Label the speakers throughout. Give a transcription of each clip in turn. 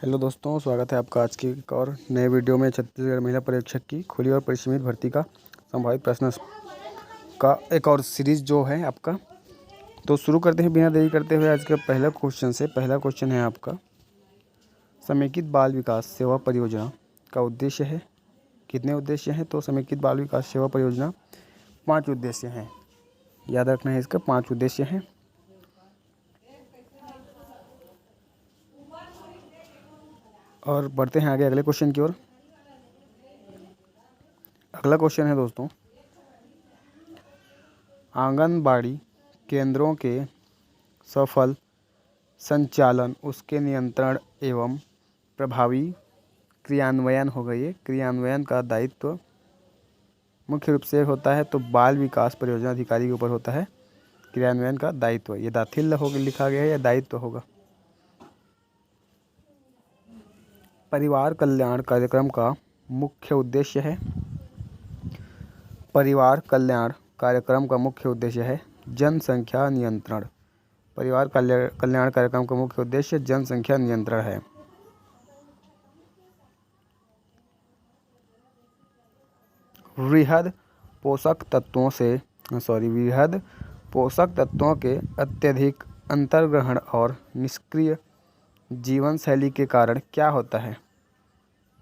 Speaker 1: Hello दोस्तों, स्वागत है आपका आज की एक और नए वीडियो में। छत्तीसगढ़ महिला पर्यवेक्षक की खुली और परिसीमित भर्ती का संभावित प्रश्न का एक और सीरीज जो है आपका। तो शुरू करते हैं बिना देरी करते हुए आज के पहले क्वेश्चन से। पहला क्वेश्चन है आपका, समेकित बाल विकास सेवा परियोजना का उद्देश्य है। कितने उद्देश्य हैं? तो समेकित बाल विकास सेवा परियोजना 5 उद्देश्य हैं। याद रखना है, इसका 5 उद्देश्य हैं। और बढ़ते हैं आगे अगले क्वेश्चन की ओर। अगला क्वेश्चन है दोस्तों, आंगनबाड़ी केंद्रों के सफल संचालन, उसके नियंत्रण एवं प्रभावी क्रियान्वयन हो गई है। क्रियान्वयन का दायित्व मुख्य रूप से होता है तो बाल विकास परियोजना अधिकारी के ऊपर होता है क्रियान्वयन का दायित्व। ये दाखिल होगा लिखा गया है या दायित्व होगा। परिवार कल्याण कार्यक्रम का मुख्य उद्देश्य है। परिवार कल्याण कार्यक्रम का मुख्य उद्देश्य है जनसंख्या नियंत्रण। परिवार कल्याण कार्यक्रम का मुख्य उद्देश्य जनसंख्या नियंत्रण है। वृहद पोषक तत्वों के अत्यधिक अंतर्ग्रहण और निष्क्रिय जीवन शैली के कारण क्या होता है?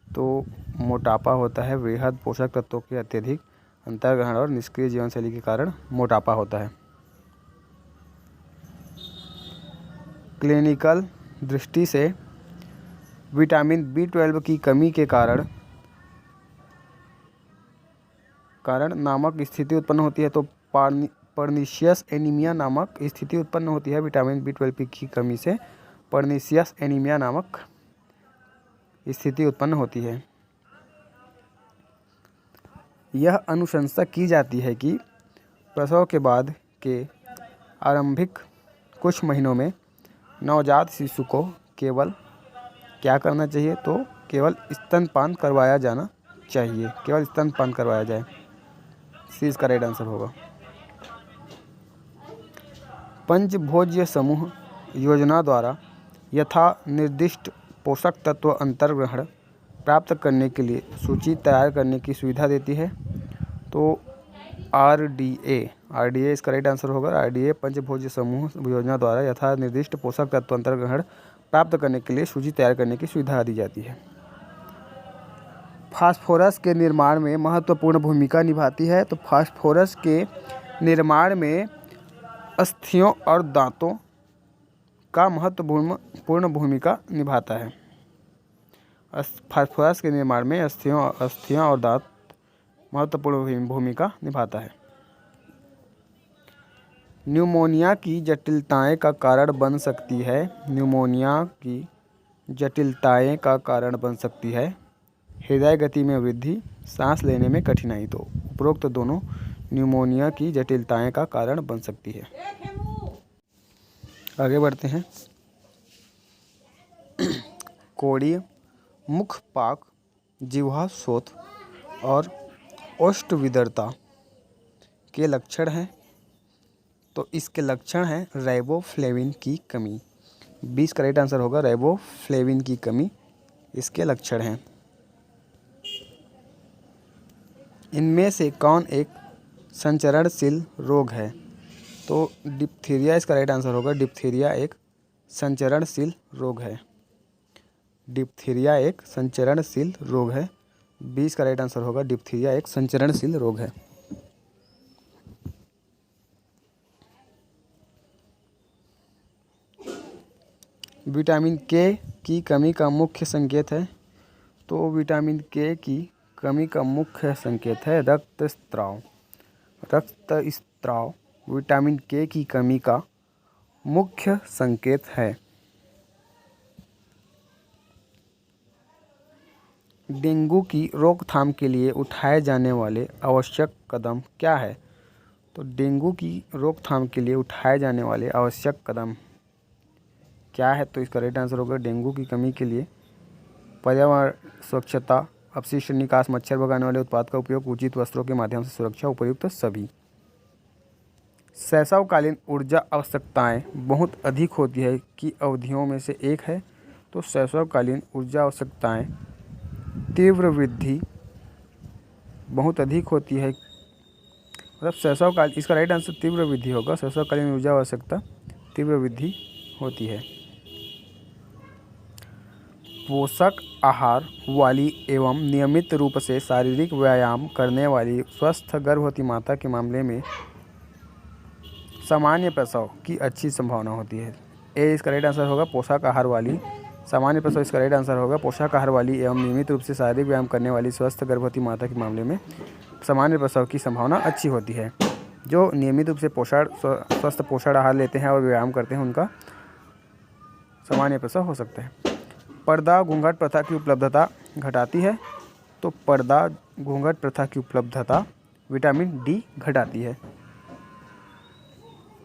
Speaker 1: तो मोटापा होता है। वृहद पोषक तत्वों के अत्यधिक अंतर्ग्रहण और निष्क्रिय जीवन शैली के कारण मोटापा होता है। क्लिनिकल दृष्टि से विटामिन B12 की कमी के कारण नामक स्थिति उत्पन्न होती है। तो पर्नीशियस एनीमिया नामक स्थिति उत्पन्न होती है विटामिन B12 की कमी से। पर्नीशियस एनीमिया नामक स्थिति उत्पन्न होती है। यह अनुशंसा की जाती है कि प्रसव के बाद के आरंभिक कुछ महीनों में नवजात शिशु को केवल क्या करना चाहिए? तो केवल स्तनपान करवाया जाना चाहिए। केवल स्तनपान करवाया जाए। सी इसका राइट आंसर होगा। पंचभोज्य समूह योजना द्वारा यथा निर्दिष्ट पोषक तत्व अंतर्ग्रहण प्राप्त करने के लिए सूची तैयार करने की सुविधा देती है। तो RDA इसका राइट आंसर होगा। RDA पंचभोज्य समूह योजना द्वारा यथा निर्दिष्ट पोषक तत्व अंतर्ग्रहण प्राप्त करने के लिए सूची तैयार करने की सुविधा दी जाती है। फास्फोरस के निर्माण में महत्वपूर्ण भूमिका निभाती है। तो फास्फोरस के निर्माण में अस्थियों और दांतों का महत्वपूर्ण भूमिका निभाता है। फास्फोरस के निर्माण में अस्थियां और दांत महत्वपूर्ण भूमिका निभाता है। न्यूमोनिया की जटिलताएं का कारण बन सकती है। न्यूमोनिया की जटिलताएं का कारण बन सकती है हृदय गति में वृद्धि, सांस लेने में कठिनाई। तो उपरोक्त दोनों न्यूमोनिया की जटिलताएं का कारण बन सकती है। आगे बढ़ते हैं। कोड़ीय, मुखपाक, जिह्वा शोथ और ओष्ठविद्रता के लक्षण हैं। तो इसके लक्षण हैं राइबोफ्लेविन की कमी। 20 का राइट आंसर होगा। राइबोफ्लेविन की कमी इसके लक्षण हैं। इनमें से कौन एक संचरणशील रोग है? तो डिप्थीरिया इसका राइट आंसर होगा। डिप्थीरिया एक संचरणशील रोग है। डिप्थीरिया एक संचरणशील रोग है। 20 का राइट आंसर होगा। डिप्थीरिया एक संचरणशील रोग है। विटामिन के की कमी का मुख्य संकेत है। तो विटामिन के की कमी का मुख्य संकेत है रक्तस्राव। रक्तस्राव विटामिन के की कमी का मुख्य संकेत है। डेंगू की रोकथाम के लिए उठाए जाने वाले आवश्यक कदम क्या है? तो डेंगू की रोकथाम के लिए उठाए जाने वाले आवश्यक कदम क्या है? तो इसका राइट आंसर होगा डेंगू की कमी के लिए पर्यावरण स्वच्छता, अपशिष्ट निकास, मच्छर भगाने वाले उत्पाद का उपयोग, उचित वस्त्रों के माध्यम से सुरक्षा, उपयुक्त सभी। शैशवकालीन ऊर्जा आवश्यकताएं बहुत अधिक होती है कि अवधियों में से एक है। तो शैशवकालीन ऊर्जा आवश्यकताएं तीव्र वृद्धि बहुत अधिक होती है, मतलब शैशवकाल, इसका राइट आंसर तीव्र वृद्धि होगा। शैशवकालीन ऊर्जा आवश्यकता तीव्र वृद्धि होती है। पोषक आहार वाली एवं नियमित रूप से शारीरिक व्यायाम करने वाली स्वस्थ गर्भवती माता के मामले में सामान्य प्रसव की अच्छी संभावना होती है। ए इसका राइट आंसर होगा पोषक आहार वाली। सामान्य प्रसव इसका राइट आंसर होगा। पोषक आहार वाली एवं नियमित रूप से शारीरिक व्यायाम करने वाली स्वस्थ गर्भवती माता के मामले में सामान्य प्रसव की संभावना अच्छी होती है। जो नियमित रूप से स्वस्थ पोषण आहार लेते हैं और व्यायाम करते हैं उनका सामान्य प्रसव हो सकता है। पर्दा घूंघट प्रथा की उपलब्धता घटाती है, तो पर्दा घूंघट प्रथा की उपलब्धता विटामिन डी घटाती है।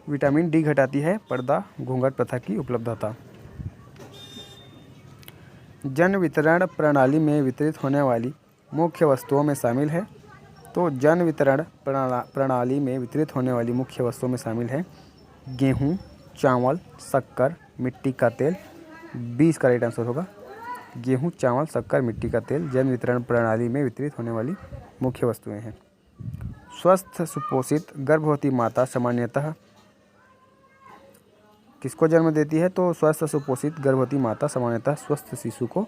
Speaker 1: विटामिन डी घटाती है पर्दा घूंघट प्रथा की उपलब्धता। जन वितरण प्रणाली में वितरित होने वाली मुख्य वस्तुओं में शामिल है, तो जन वितरण प्रणाली में वितरित होने वाली मुख्य वस्तुओं में शामिल है गेहूँ, चावल, शक्कर, मिट्टी का तेल। 20 का राइट आंसर होगा। गेहूँ, चावल, शक्कर, मिट्टी का तेल जन वितरण प्रणाली में वितरित होने वाली मुख्य वस्तुएं हैं। स्वस्थ सुपोषित गर्भवती माता सामान्यतः किसको जन्म देती है, तो स्वस्थ सुपोषित गर्भवती माता सामान्यतः स्वस्थ शिशु को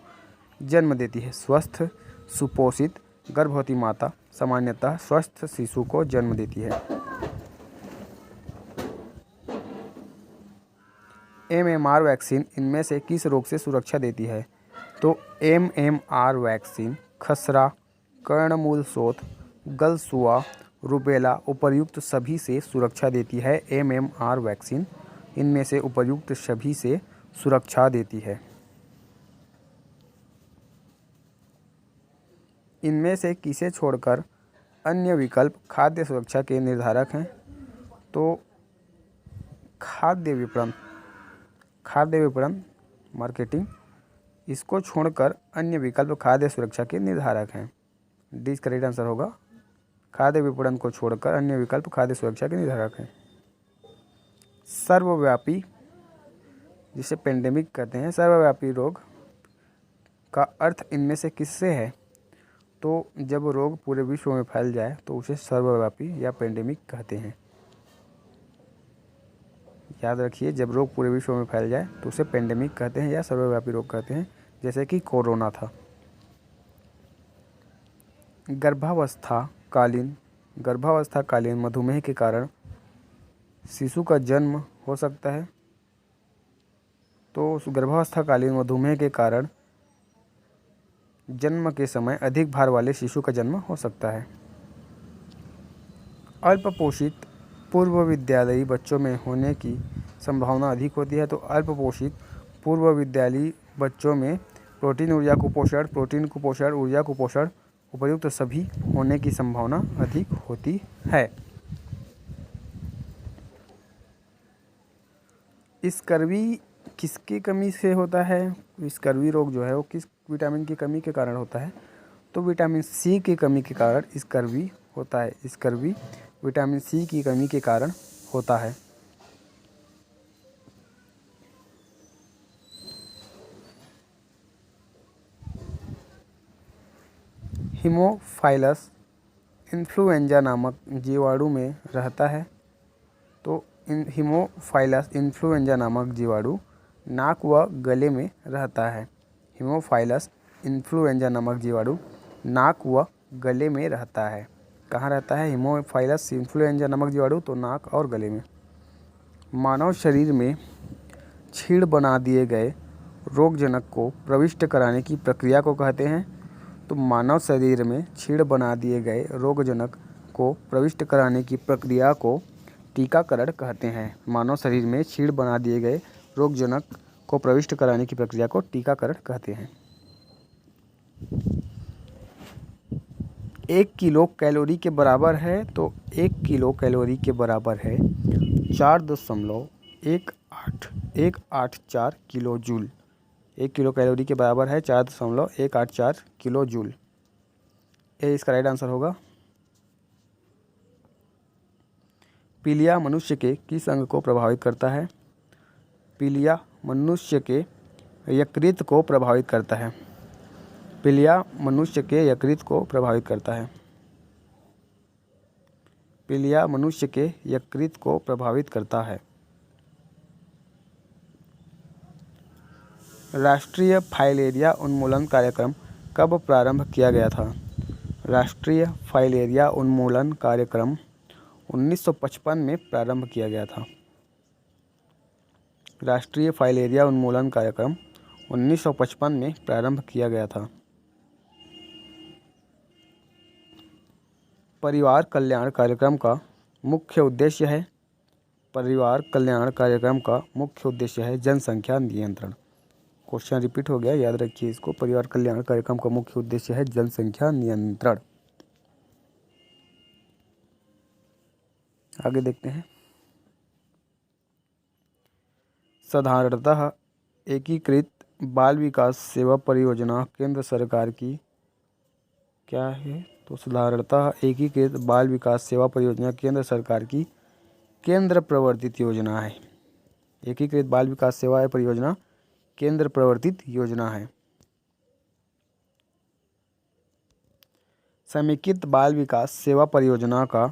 Speaker 1: जन्म देती है। स्वस्थ सुपोषित गर्भवती माता सामान्यतः स्वस्थ शिशु को जन्म देती है। MMR वैक्सीन इनमें से किस रोग से सुरक्षा देती है, तो MMR वैक्सीन खसरा, कर्णमूल शोथ, गलसुआ, रुबेला उपर्युक्त सभी से सुरक्षा देती है। MMR वैक्सीन इनमें से उपर्युक्त सभी से सुरक्षा देती है। इनमें से किसे छोड़कर अन्य विकल्प खाद्य सुरक्षा के निर्धारक हैं, तो खाद्य विपणन मार्केटिंग, इसको छोड़कर अन्य विकल्प खाद्य सुरक्षा के निर्धारक हैं। डी इसका राइट आंसर होगा। खाद्य विपणन को छोड़कर अन्य विकल्प खाद्य सुरक्षा के निर्धारक हैं। सर्वव्यापी, जिसे पेंडेमिक कहते हैं, सर्वव्यापी रोग का अर्थ इनमें से किससे है, तो जब रोग पूरे विश्व में फैल जाए तो उसे सर्वव्यापी या पेंडेमिक कहते हैं। याद रखिए, जब रोग पूरे विश्व में फैल जाए तो उसे पेंडेमिक कहते हैं या सर्वव्यापी रोग कहते हैं, जैसे कि कोरोना था। गर्भावस्था कालीन मधुमेह के कारण शिशु का जन्म हो सकता है, तो उस गर्भावस्थाकालीन मधुमेह के कारण जन्म के समय अधिक भार वाले शिशु का जन्म हो सकता है। अल्पपोषित पूर्व विद्यालयी बच्चों में होने की संभावना अधिक होती है, तो अल्पपोषित पूर्व विद्यालयी बच्चों में प्रोटीन ऊर्जा कुपोषण, प्रोटीन कुपोषण, ऊर्जा कुपोषण उपर्युक्त सभी होने की संभावना अधिक होती है। स्कर्वी किसकी कमी से होता है, स्कर्वी रोग जो है वो किस विटामिन की कमी के कारण होता है, तो विटामिन सी की कमी के कारण स्कर्वी होता है। स्कर्वी विटामिन सी की कमी के कारण होता है। हीमोफाइलस इन्फ्लुएंजा नामक जीवाणु में रहता है, तो हीमोफाइलस इन्फ्लुएंजा नामक जीवाणु नाक व गले में रहता है। हीमोफाइलस इन्फ्लुएंजा नामक जीवाणु नाक व गले में रहता है। कहाँ रहता है हीमोफाइलस इन्फ्लुएंजा नामक जीवाणु, तो नाक और गले में। मानव शरीर में छीड़ बना दिए गए रोगजनक को प्रविष्ट कराने की प्रक्रिया को कहते हैं, तो मानव शरीर में छीड़ बना दिए गए रोगजनक को प्रविष्ट कराने की प्रक्रिया को टीकाकरण कहते हैं। मानव शरीर में छीड़ बना दिए गए रोगजनक को प्रविष्ट कराने की प्रक्रिया को टीकाकरण कहते हैं। 1 किलो कैलोरी के बराबर है, तो 1 किलो कैलोरी के बराबर है 4.184 किलो जूल। 1 किलो कैलोरी के बराबर है 4.184 किलो जूल। ये इसका राइट आंसर होगा। पीलिया मनुष्य के किस अंग को प्रभावित करता है, पीलिया मनुष्य के यकृत को प्रभावित करता है? पीलिया मनुष्य के यकृत को प्रभावित करता है। पीलिया मनुष्य के यकृत को प्रभावित करता है। राष्ट्रीय फाइलेरिया उन्मूलन कार्यक्रम कब प्रारंभ किया गया था? राष्ट्रीय फाइलेरिया उन्मूलन कार्यक्रम 1955 में प्रारंभ किया गया था। राष्ट्रीय फाइलेरिया उन्मूलन कार्यक्रम 1955 में प्रारंभ किया गया था। परिवार कल्याण कार्यक्रम का मुख्य उद्देश्य है? परिवार कल्याण कार्यक्रम का मुख्य उद्देश्य है जनसंख्या नियंत्रण। क्वेश्चन रिपीट हो गया, याद रखिए इसको। परिवार कल्याण कार्यक्रम का मुख्य उद्देश्य है जनसंख्या नियंत्रण। आगे देखते हैं। साधारणतः एकीकृत बाल विकास सेवा परियोजना केंद्र सरकार की क्या है? तो साधारणतः एकीकृत बाल विकास सेवा परियोजना केंद्र सरकार की केंद्र प्रवर्तित योजना है। एकीकृत बाल विकास सेवा परियोजना केंद्र प्रवर्तित योजना है। समेकित बाल विकास सेवा परियोजना का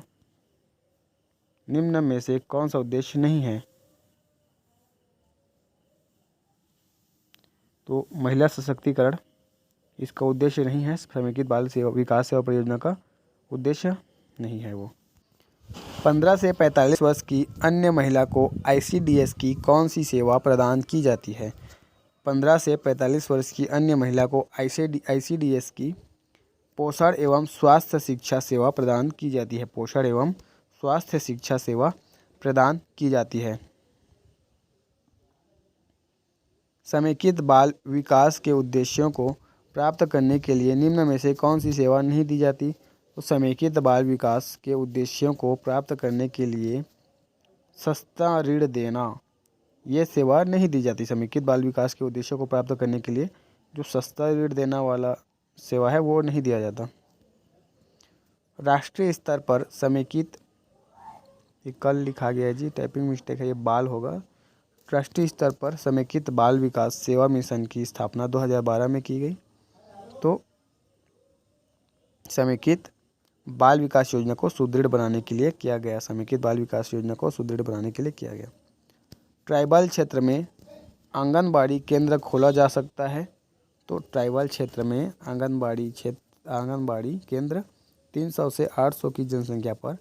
Speaker 1: निम्न में से कौन सा उद्देश्य नहीं है? तो महिला सशक्तिकरण इसका उद्देश्य नहीं है। समेकित बाल सेवा विकास सेवा परियोजना का उद्देश्य नहीं है वो। 15 से 45 वर्ष की अन्य महिला को ICDS की कौन सी सेवा प्रदान की जाती है? 15 से 45 वर्ष की अन्य महिला को ICDS की पोषण एवं स्वास्थ्य शिक्षा सेवा प्रदान की जाती है। पोषण एवं स्वास्थ्य शिक्षा सेवा प्रदान की जाती है। समेकित बाल विकास के उद्देश्यों को प्राप्त करने के लिए निम्न में से कौन सी सेवा नहीं दी जाती? तो समेकित बाल विकास के उद्देश्यों को प्राप्त करने के लिए सस्ता ऋण देना, ये सेवा नहीं दी जाती। समेकित बाल विकास के उद्देश्यों को प्राप्त करने के लिए जो सस्ता ऋण देना वाला सेवा है वो नहीं दिया जाता। राष्ट्रीय स्तर पर समेकित, ये कल लिखा गया है जी, टाइपिंग मिस्टेक है, ये बाल होगा। राष्ट्रीय स्तर पर समेकित बाल विकास सेवा मिशन की स्थापना 2012 में की गई। तो समेकित बाल विकास योजना को सुदृढ़ बनाने के लिए किया गया। समेकित बाल विकास योजना को सुदृढ़ बनाने के लिए किया गया। ट्राइबल क्षेत्र में आंगनबाड़ी केंद्र खोला जा सकता है? तो ट्राइबल क्षेत्र में आंगनबाड़ी केंद्र 300 से 800 की जनसंख्या पर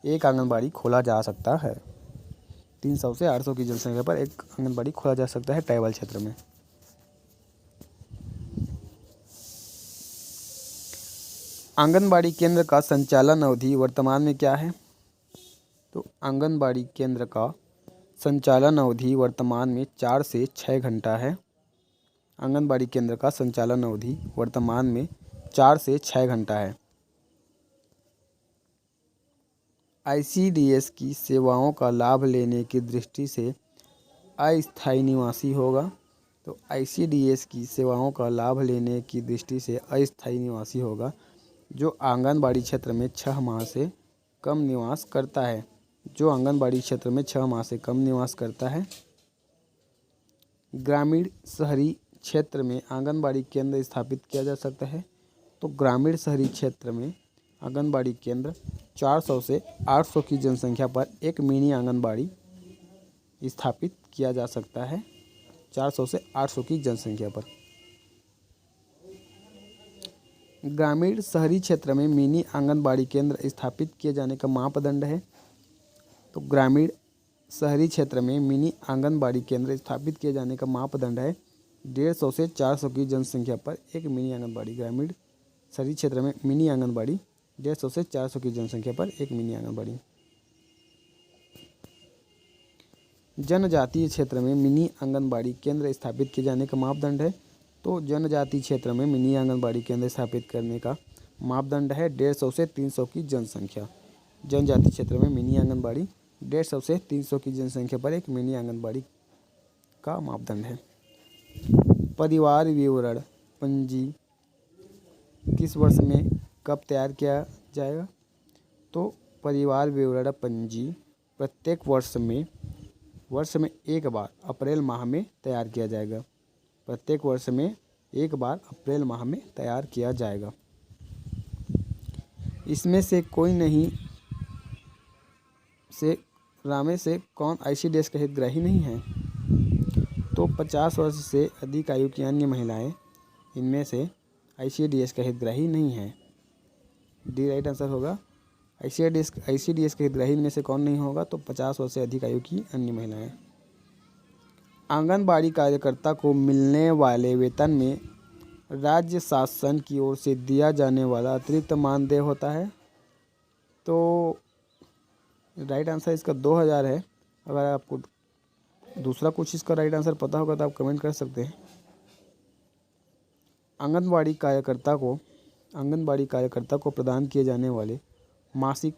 Speaker 1: एक आंगनबाड़ी खोला जा सकता है। 300 से 800 की जनसंख्या पर एक आंगनबाड़ी खोला जा सकता है ट्राइबल क्षेत्र में। आंगनबाड़ी केंद्र का संचालन अवधि वर्तमान में क्या है? तो आंगनबाड़ी केंद्र का संचालन अवधि वर्तमान में 4 से 6 घंटा है। आंगनबाड़ी केंद्र का संचालन अवधि वर्तमान में 4 से 6 घंटा है। ICDS की सेवाओं का लाभ लेने की दृष्टि से अस्थायी निवासी होगा। तो ICDS की सेवाओं का लाभ लेने की दृष्टि से अस्थायी निवासी होगा जो आंगनबाड़ी क्षेत्र में 6 माह से कम निवास करता है। जो आंगनबाड़ी क्षेत्र में 6 माह से कम निवास करता है। ग्रामीण शहरी क्षेत्र में आंगनबाड़ी केंद्र स्थापित किया जा सकता है। तो ग्रामीण शहरी क्षेत्र में आंगनबाड़ी केंद्र 400 से 800 की जनसंख्या पर एक मिनी आंगनबाड़ी स्थापित किया जा सकता है। 400 से 800 की जनसंख्या पर। ग्रामीण शहरी क्षेत्र में मिनी आंगनबाड़ी केंद्र स्थापित किए जाने का मापदंड है। तो ग्रामीण शहरी क्षेत्र में मिनी आंगनबाड़ी केंद्र स्थापित किए जाने का मापदंड है 150 से 400 की जनसंख्या पर एक मिनी आंगनबाड़ी। ग्रामीण शहरी क्षेत्र में मिनी आंगनबाड़ी 150 से 400 की जनसंख्या पर एक मिनी आंगनबाड़ी। जनजातीय क्षेत्र में मिनी आंगनबाड़ी केंद्र स्थापित किए जाने का मापदंड है। तो जनजातीय क्षेत्र में मिनी आंगनबाड़ी केंद्र स्थापित करने का मापदंड है 150 से 300 की जनसंख्या। जनजातीय क्षेत्र में मिनी आंगनबाड़ी 150 से 300 की जनसंख्या पर एक मिनी आंगनबाड़ी का मापदंड है। परिवार विवरण पंजी किस वर्ष में कब तैयार किया जाएगा? तो परिवार विवरण पंजी प्रत्येक वर्ष में एक बार अप्रैल माह में तैयार किया जाएगा। प्रत्येक वर्ष में एक बार अप्रैल माह में तैयार किया जाएगा। इसमें से कोई नहीं से रामे से कौन ICDS का हितग्राही नहीं है? तो 50 वर्ष से अधिक आयु की अन्य महिलाएं इनमें से ICDS का हितग्राही नहीं है। डी राइट आंसर होगा। ICDS के हितग्राही इनमें से कौन नहीं होगा? तो 50 वर्ष से अधिक आयु की अन्य महिलाएं। आंगनबाड़ी कार्यकर्ता को मिलने वाले वेतन में राज्य शासन की ओर से दिया जाने वाला अतिरिक्त मानदेय होता है। तो राइट आंसर इसका 2000 है। अगर आपको दूसरा कुछ इसका राइट आंसर पता होगा तो आप कमेंट कर सकते हैं। आंगनबाड़ी कार्यकर्ता को प्रदान किए जाने वाले मासिक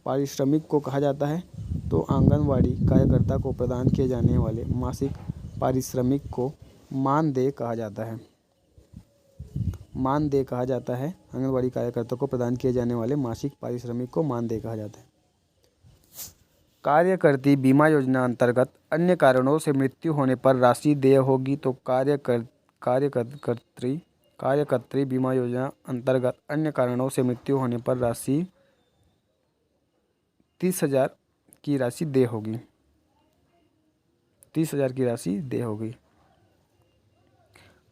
Speaker 1: पारिश्रमिक को कहा जाता है। तो आंगनबाड़ी कार्यकर्ता को प्रदान किए जाने वाले मासिक पारिश्रमिक को मानदेय कहा जाता है। मानदेय कहा जाता है। आंगनबाड़ी कार्यकर्ता को प्रदान किए जाने वाले मासिक पारिश्रमिक को मानदेय कहा जाता है। कार्यकर्ती बीमा योजना अंतर्गत अन्य कारणों से मृत्यु होने पर राशि देय होगी। तो कार्यकर्त्री बीमा योजना अंतर्गत अन्य कारणों से मृत्यु होने पर राशि 30,000 की राशि देय होगी। 30,000 की राशि देय होगी।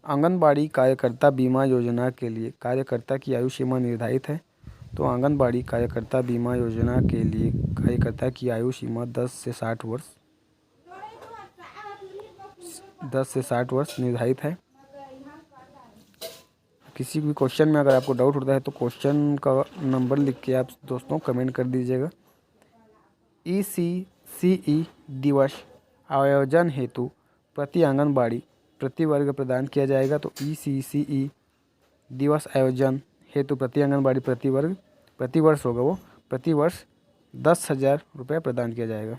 Speaker 1: आंगनबाड़ी कार्यकर्ता बीमा योजना के लिए कार्यकर्ता की आयु सीमा निर्धारित है। तो आंगनबाड़ी कार्यकर्ता बीमा योजना के लिए कार्यकर्ता की आयु सीमा 10 से 60 वर्ष निर्धारित है। किसी भी क्वेश्चन में अगर आपको डाउट होता है तो क्वेश्चन का नंबर लिख के आप दोस्तों कमेंट कर दीजिएगा। ECCE दिवस आयोजन हेतु प्रति आंगनबाड़ी प्रति वर्ग प्रदान किया जाएगा। तो ECCE दिवस आयोजन हेतु प्रति आंगनबाड़ी प्रति वर्ष होगा वो प्रति वर्ष 10,000 रुपये प्रदान किया जाएगा।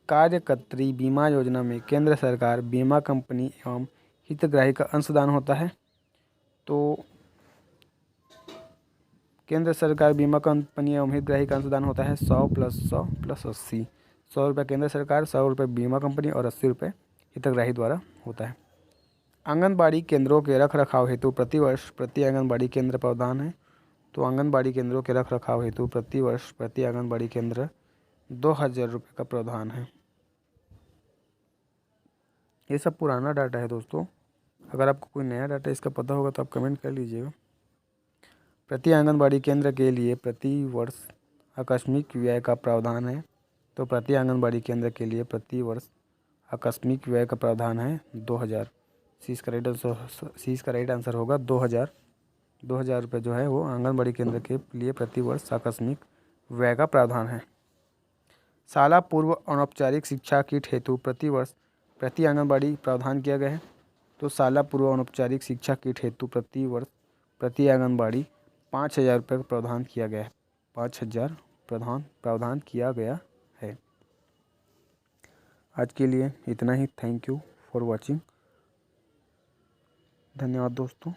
Speaker 1: कार्यकर्त्री बीमा योजना में केंद्र सरकार, बीमा कंपनी एवं हितग्राही का अंशदान होता है। तो केंद्र सरकार, बीमा कंपनी एवं हितग्राही का अंशदान होता है 100 + 100 + 80। 100 रुपये केंद्र सरकार, 100 रुपये बीमा कंपनी और 80 रुपये हितग्राही द्वारा होता है। आंगनबाड़ी केंद्रों के रखरखाव हेतु प्रतिवर्ष प्रति आंगनबाड़ी केंद्र प्रावधान है। तो आंगनबाड़ी केंद्रों के रखरखाव हेतु प्रतिवर्ष प्रति आंगनबाड़ी केंद्र 2000 रुपये का प्रावधान है। ये सब पुराना डाटा है दोस्तों। अगर आपको कोई नया डाटा इसका पता होगा तो आप कमेंट कर लीजिएगा। प्रति आंगनबाड़ी केंद्र के लिए प्रति वर्ष आकस्मिक व्यय का प्रावधान है। तो प्रति आंगनबाड़ी केंद्र के लिए प्रति वर्ष आकस्मिक व्यय का प्रावधान है 2000। सी इसका राइट आंसर होगा 2000 रुपये जो है वो आंगनबाड़ी केंद्र के लिए प्रति वर्ष आकस्मिक व्यय का प्रावधान है। शाला पूर्व अनौपचारिक शिक्षा किट हेतु प्रति वर्ष प्रति आंगनबाड़ी प्रावधान किया गया है। तो शाला पूर्व अनौपचारिक शिक्षा किट हेतु प्रति वर्ष प्रति आंगनबाड़ी 5,000 रुपये का प्रावधान किया गया है। 5,000 प्रावधान किया गया है। आज के लिए इतना ही। Thank you for watching. धन्यवाद दोस्तों।